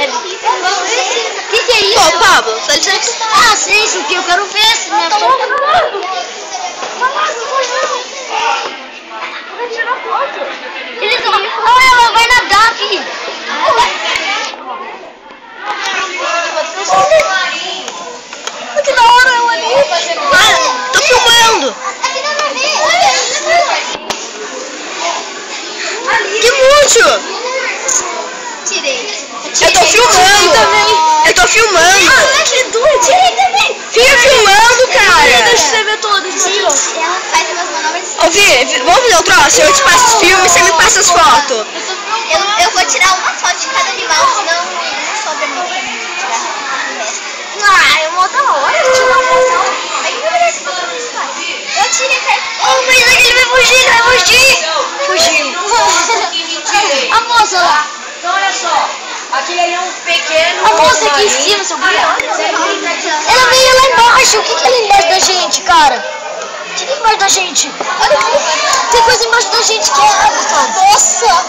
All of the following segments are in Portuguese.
ele. O que é isso? Pô, Pablo, dá licença. Ah, sei, isso aqui eu quero ver. Se minha Vai tirar foto. ela vai nadar, filho. Que da hora eu ali. Ah, tô filmando. Que mútil. Tirei. Eu tô filmando. Eu tô filmando. Que duro, tirei também. Fica filmando, cara. Deixa eu ver todo. Ela faz umas manobras. Ô, Vi, vamos fazer um troço? Eu te passo os filmes e você me passa as fotos. Eu vou tirar uma foto de cada animal, senão não sobra muito pra mim tirar o resto. Ah, é uma da hora tirar foto. Eu tirei certo. Oh, mas ele vai fugir, Fugiu. A moça lá. Então olha só, aquele ali é um pequeno. A moça aqui em cima, seu filho. Ela veio lá embaixo. O que é lá embaixo da gente, cara? O que é embaixo da gente? Olha aqui. Tem coisa embaixo da gente que é água, cara. Nossa.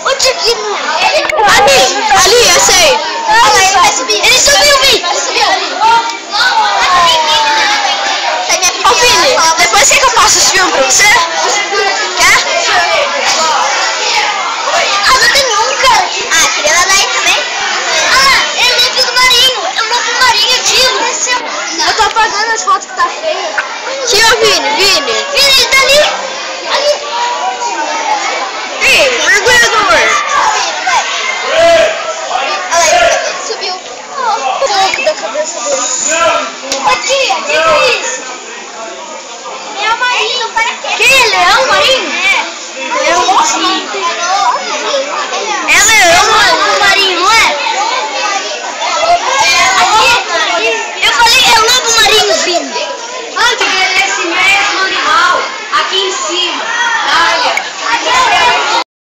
Onde é que não? Ali, eu sei. Olha lá, ele vai subir. Ele subiu, Vi. Ele subiu ali. Essa é minha Ô, primeira Vini, prova. depois quer que eu passe os filmes pra você? Quer? Ah, não tem nenhum, cara. Ah, queria nadar aí também? Ah, é o lobo do marinho. É o lobo do marinho, aquilo. Eu tô apagando as fotos que tá feia. Aqui, ó, Vini.